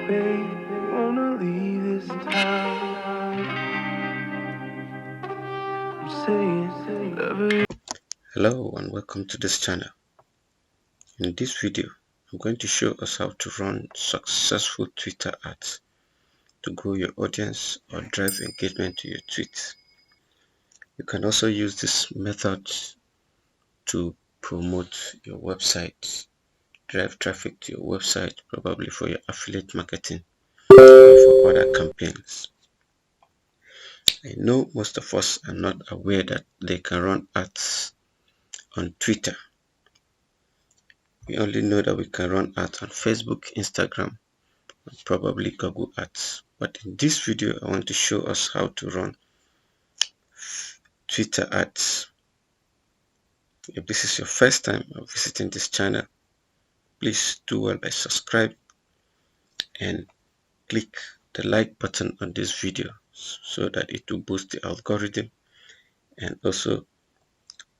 babe, wanna leave this town. I'm saying whatever. Hello and welcome to this channel. In this video, I'm going to show us how to run successful Twitter ads to grow your audience or drive engagement to your tweets. You can also use this method to promote your website, drive traffic to your website, probably for your affiliate marketing or for other campaigns. I know most of us are not aware that they can run ads on Twitter. We only know that we can run ads on Facebook, Instagram, probably Google Ads. But in this video, I want to show us how to run Twitter ads. If this is your first time visiting this channel, please do well by subscribe and click the like button on this video so that it will boost the algorithm, and also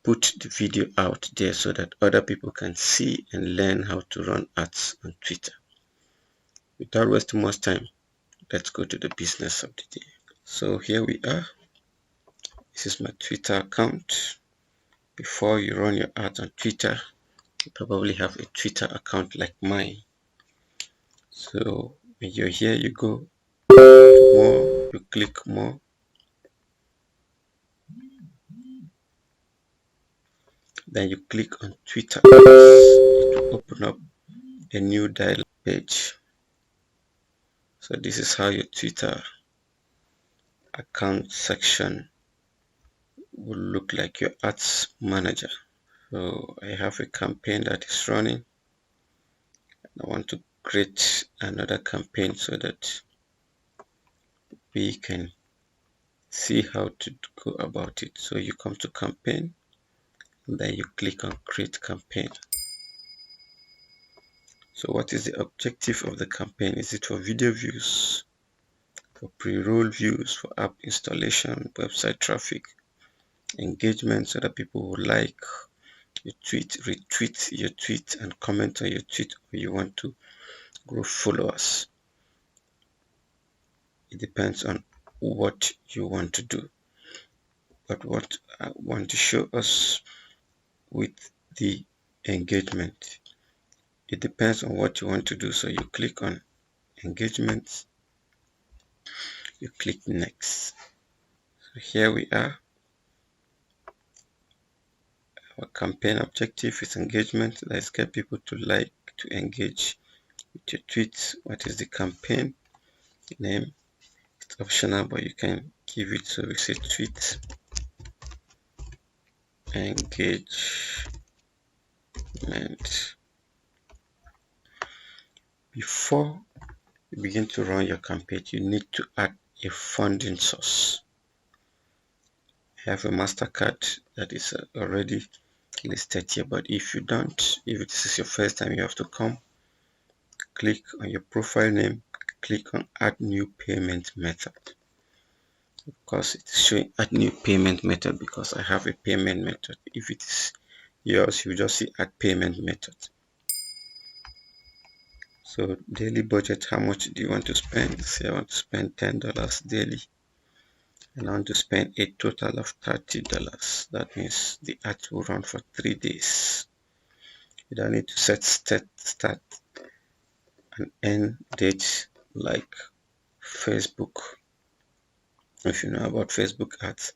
put the video out there so that other people can see and learn how to run ads on Twitter. Without wasting much time, let's go to the business of the day. So here we are. This is my Twitter account. Before you run your ads on Twitter, you probably have a Twitter account like mine. So when you're here, you go to more, you click more. Then you click on Twitter ads. It will open up a new dialog page. So this is how your Twitter account section will look like, your ads manager. So I have a campaign that is running. I want to create another campaign so that we can see how to go about it. So you come to campaign, and then you click on create campaign. So what is the objective of the campaign? Is it for video views, for pre-roll views, for app installation, website traffic, engagement, so that people will like your tweet, retweet your tweet, and comment on your tweet, or you want to grow followers? It depends on what you want to do. But what I want to show us with the engagement, it depends on what you want to do. So you click on engagement, you click next. So here we are. Our campaign objective is engagement. Let's get people to like, to engage with your tweets. What is the campaign name? It's optional, but you can give it. So we say tweet engagement. Before you begin to run your campaign, you need to add a funding source. I have a MasterCard that is already listed here, but if you don't, if this is your first time, you have to come, click on your profile name, click on add new payment method. Of course, it's showing add new payment method because I have a payment method. If it is yours, you just see add payment method. So daily budget, how much do you want to spend? Say I want to spend $10 daily, and I want to spend a total of $30. That means the ad will run for 3 days. You don't need to set start and end date like Facebook. If you know about Facebook ads,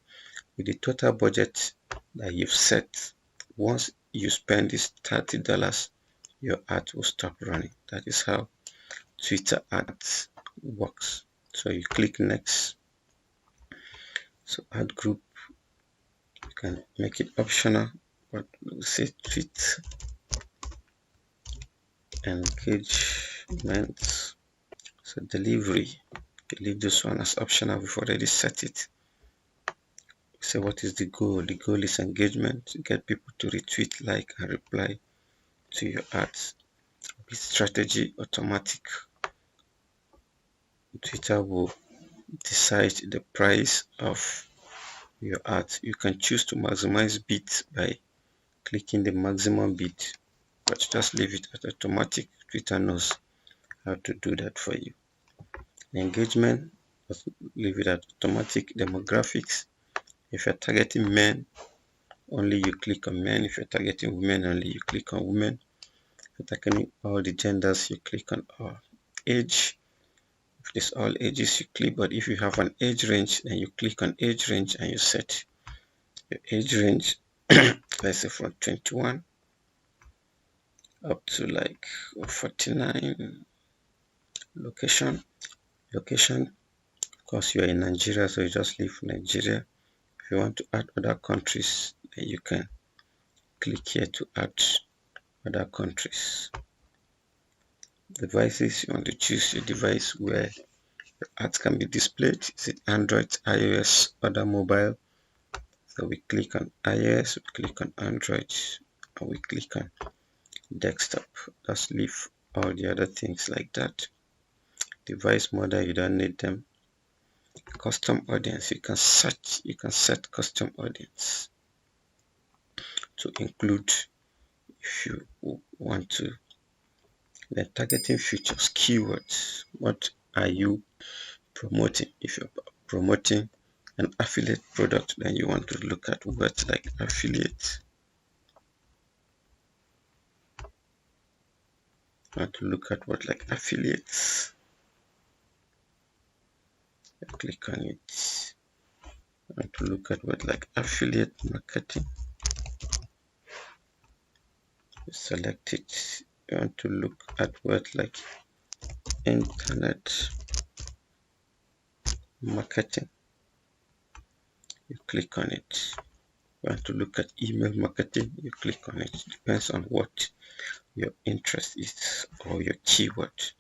with the total budget that you've set, once you spend this $30, your ad will stop running. That is how Twitter ads works. So you click next. So ad group, you can make it optional, but we'll say tweet engagement. So delivery, you leave this one as optional. We've already set it. So what is the goal? The goal is engagement, to get people to retweet, like, and reply to your ads. With strategy, automatic. Twitter will decide the price of your ads. You can choose to maximize bids by clicking the maximum bid, but just leave it at automatic. Twitter knows how to do that for you. Engagement, just leave it at automatic. Demographics, if you're targeting men, only you click on men. If you're targeting women, only you click on women. If you're targeting all the genders, you click on all. Age, if it's all ages, you click, but if you have an age range, then you click on age range and you set your age range, let's say from 21 up to like 49. Location, of course you're in Nigeria, so you just leave Nigeria. If you want to add other countries, then you can click here to add other countries. Devices, you want to choose your device where your ads can be displayed. Is it Android, iOS, other mobile? So we click on iOS, we click on Android, and we click on desktop. Just leave all the other things like that. Device model, you don't need them. Custom audience, you can set custom audience to include if you want to. The targeting features, keywords, what are you promoting? If you're promoting an affiliate product, then you want to look at words like affiliate. You want to look at what like affiliates. Click on it. You want to look at what like affiliate marketing. Select it. You want to look at what like internet marketing. You click on it. You want to look at email marketing, you click on it. It depends on what your interest is or your keyword.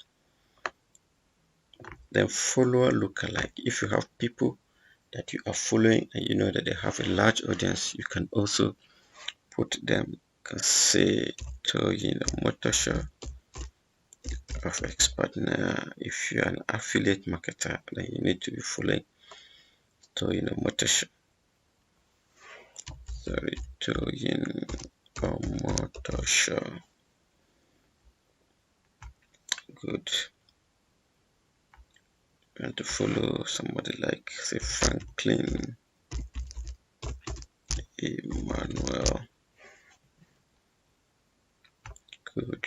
Then follower lookalike. If you have people that you are following and you know that they have a large audience, you can also put them. You can say to motor show of ex-partner. If you're an affiliate marketer, then you need to be following to motor show. Sorry, or motor show. Good. You want to follow somebody like say Franklin Emmanuel. Good.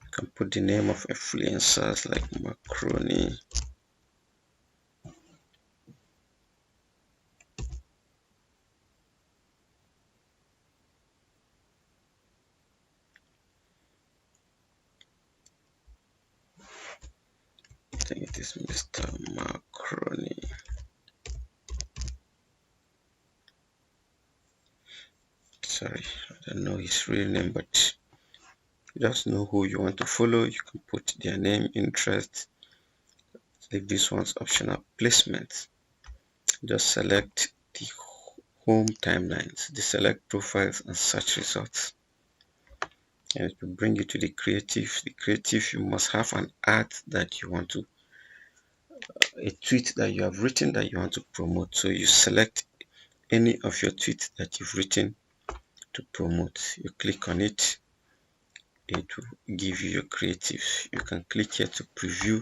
You can put the name of influencers like Macaroni. I think it is Mr. Macaroni. Sorry, I don't know his real name, but you just know who you want to follow. You can put their name, interest. Leave this one's optional placement. Just select the home timelines, the select profiles and search results. And it will bring you to the creative. The creative, you must have an ad that you want to, a tweet that you have written that you want to promote. So you select any of your tweets that you've written to promote. You click on it. It will give you your creative. You can click here to preview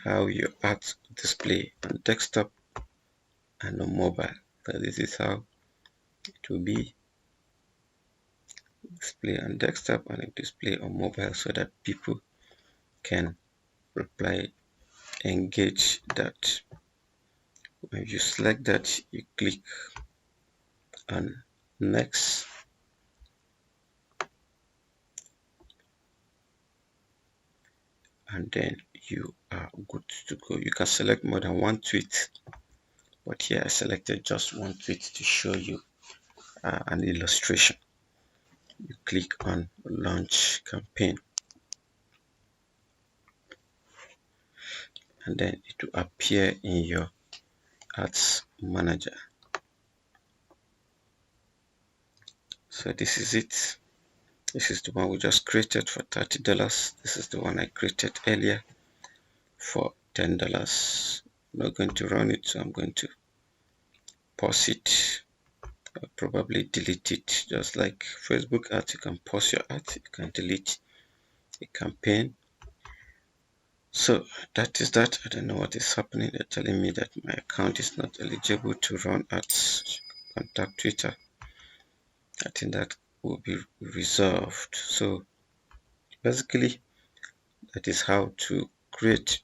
how your ads display on desktop and on mobile. So this is how it will be display on desktop and display on mobile so that people can reply, engage that. When you select that, you click on next. And then you are good to go. You can select more than one tweet, but here I selected just one tweet to show you an illustration. You click on launch campaign, and then it will appear in your ads manager. So this is it. This is the one we just created for $30. This is the one I created earlier for $10. I'm not going to run it, so I'm going to pause it. I'll probably delete it. Just like Facebook ads, you can pause your ads, you can delete a campaign. So that is that. I don't know what is happening. They're telling me that my account is not eligible to run ads. Contact Twitter. I think that will be resolved. So basically, that is how to create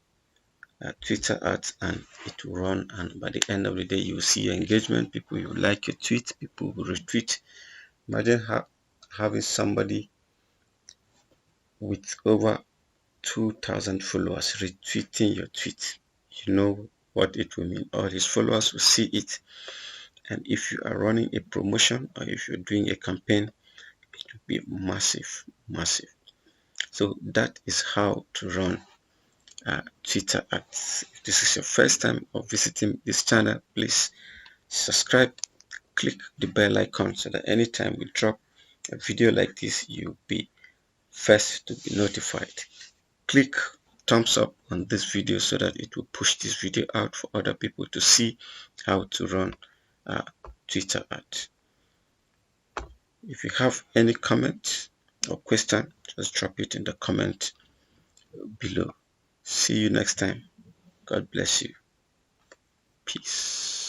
Twitter ads, and it will run. And by the end of the day, you will see your engagement. People will like your tweet. People will retweet. Imagine having somebody with over 2,000 followers retweeting your tweet. You know what it will mean. All his followers will see it. And if you are running a promotion or if you're doing a campaign, it will be massive, massive. So that is how to run Twitter ads. If this is your first time of visiting this channel, please subscribe, click the bell icon so that anytime we drop a video like this, you'll be first to be notified. Click thumbs up on this video so that it will push this video out for other people to see how to run Twitter ads. If you have any comment or question, just drop it in the comment below. See you next time. God bless you. Peace.